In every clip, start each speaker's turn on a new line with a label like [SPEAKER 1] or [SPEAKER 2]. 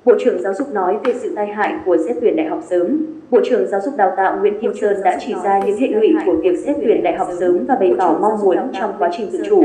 [SPEAKER 1] Bộ trưởng Giáo dục nói về sự tai hại của xét tuyển đại học sớm. Bộ trưởng Giáo dục Đào tạo Nguyễn Kim Sơn đã chỉ ra những hệ lụy của việc xét tuyển đại học sớm và bày tỏ mong muốn trong quá trình tự chủ,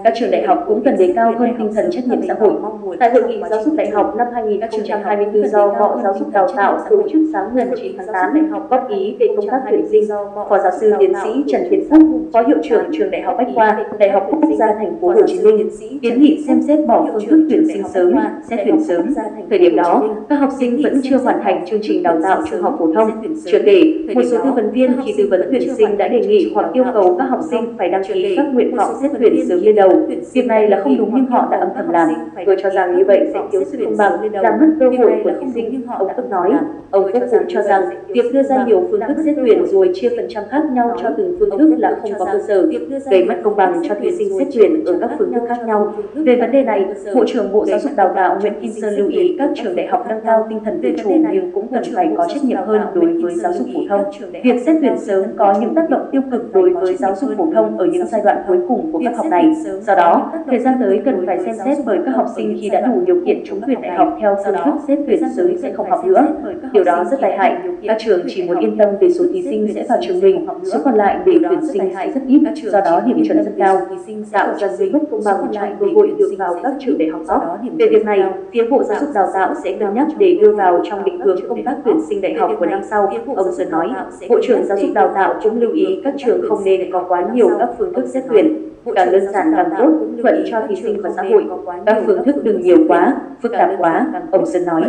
[SPEAKER 1] các trường đại học cũng cần đề cao hơn tinh thần trách nhiệm xã hội. Tại hội nghị giáo dục đại học năm 2024 do Bộ Giáo dục Đào tạo tổ chức sáng ngày 9 tháng 8, góp ý về công tác tuyển sinh, Phó giáo sư tiến sĩ Trần Tiến Phúc, Phó hiệu trưởng trường Đại học Bách khoa, Đại học Quốc gia Thành phố Hồ Chí Minh kiến nghị xem xét bỏ phương thức tuyển sinh sớm, xét tuyển sớm. Thời điểm đó, các học sinh vẫn chưa hoàn thành chương trình đào tạo trung học phổ thông. Chưa kể, một số tư vấn viên khi tư vấn tuyển sinh đã đề nghị hoặc yêu cầu các học sinh phải đăng ký các nguyện vọng xét tuyển sớm lên đầu. Việc này là không đúng nhưng họ đã âm thầm làm. Tôi cho rằng như vậy sẽ thiếu sự công bằng, làm mất cơ hội của thí sinh, ông Phúc nói. Ông Phúc cũng cho rằng việc đưa ra nhiều phương thức xét tuyển rồi chia phần trăm khác nhau cho từng phương thức là không có cơ sở, gây mất công bằng cho thí sinh xét tuyển ở các phương thức khác nhau. Về vấn đề này, Bộ trưởng Bộ Giáo dục Đào tạo Nguyễn Kim Sơn lưu ý các trường đại học nâng cao tinh thần tự chủ nhưng cũng cần phải có trách nhiệm hơn đối với giáo dục phổ thông. Việc xét tuyển sớm có những tác động tiêu cực đối với giáo dục phổ thông ở những giai đoạn cuối cùng của các học này. Do đó, thời gian tới cần phải xem xét bởi các học sinh khi đã đủ điều kiện trúng tuyển đại học theo phương thức xét tuyển sớm sẽ không học nữa. Điều đó rất tai hại. Các trường chỉ muốn yên tâm về số thí sinh sẽ vào trường mình, số còn lại để tuyển sinh sẽ rất ít, do đó điểm chuẩn rất cao, tạo ra sự bất công bằng trong cơ hội được vào các trường đại học top. Về việc này, phía Bộ Giáo dục Đào tạo sẽ cân nhắc để đưa vào trong định hướng công tác tuyển sinh đại học của năm sau, ông Sơn nói. Bộ trưởng Giáo dục Đào tạo cũng lưu ý các trường không nên có quá nhiều các phương thức xét tuyển, càng đơn giản càng tốt, thuận cho thí sinh và xã hội. Các phương thức đừng nhiều quá, phức tạp quá, ông Sơn nói.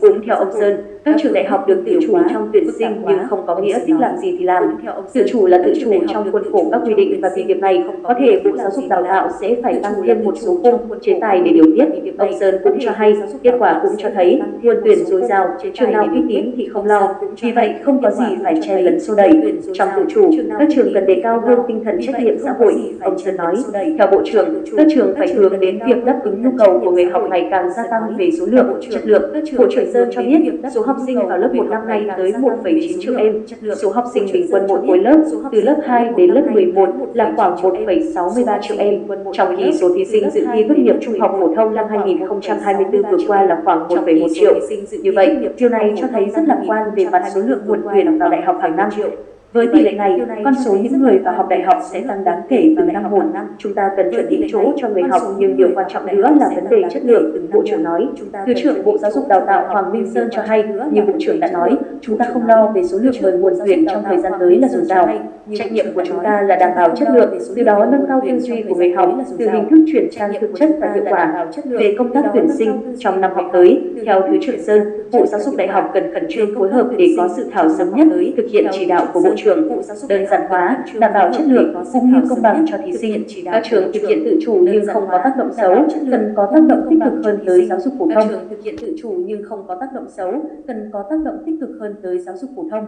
[SPEAKER 1] Cũng theo ông Sơn, các trường đại học được tự chủ trong tuyển sinh nhưng không có nghĩa thích làm gì thì làm. Tự chủ là tự chủ trong khuôn khổ các quy định và vì việc này có thể Bộ Giáo dục Đào tạo sẽ phải tăng thêm một số khung chế tài để điều tiết. Ông Sơn cũng cho hay, kết quả cũng cho thấy nguồn tuyển dồi dào, trường nào uy tín thì không lo. Vì vậy không có gì phải chen lấn xô đẩy. Trong tự chủ, các trường cần đề cao hơn tinh thần trách nhiệm xã hội, ông Sơn nói. Theo Bộ trưởng, các trường phải hướng đến việc đáp ứng nhu cầu của người học ngày càng gia tăng về số lượng, chất lượng. Bộ trưởng Sơn cho biết số học sinh vào lớp 1 năm nay tới 1,9 triệu em. Số học sinh bình quân mỗi khối lớp từ lớp 2 đến lớp 11 là khoảng 1,63 triệu em. Trong khi số thí sinh dự thi tốt nghiệp trung học phổ thông năm 2024 vừa qua là khoảng 1,1 triệu. Như vậy, điều này cho thấy rất lạc quan về mặt số lượng nguồn tuyển vào đại học hàng năm. Với tỷ lệ này, con số những người vào học đại học sẽ tăng đáng kể từ năm 1. Chúng ta cần chuẩn bị chỗ cho người học, nhưng điều quan trọng nữa là vấn đề chất lượng, Bộ trưởng nói. Thứ trưởng Bộ Giáo dục Đào tạo Hoàng Minh Sơn cho hay, như Bộ trưởng đã nói, chúng ta không lo về số lượng mời nguồn tuyển trong thời gian tới là dồi dào. Trách nhiệm của chúng ta là đảm bảo chất lượng, từ đó nâng cao tư duy của người học, từ hình thức chuyển sang thực chất và hiệu quả. Về công tác tuyển sinh trong năm học tới, theo Thứ trưởng Sơn, Bộ Giáo dục Đại học cần khẩn trương phối hợp để có dự thảo sớm nhất, thực hiện chỉ đạo của Bộ trưởng, đơn giản hóa, đảm bảo chất lượng cũng như công bằng cho thí sinh. Các trường thực hiện tự chủ nhưng không có tác động xấu, cần có tác động tích cực hơn tới giáo dục phổ thông. Thực hiện tự chủ nhưng không có tác động xấu, cần có tác động tích cực hơn tới giáo dục phổ thông.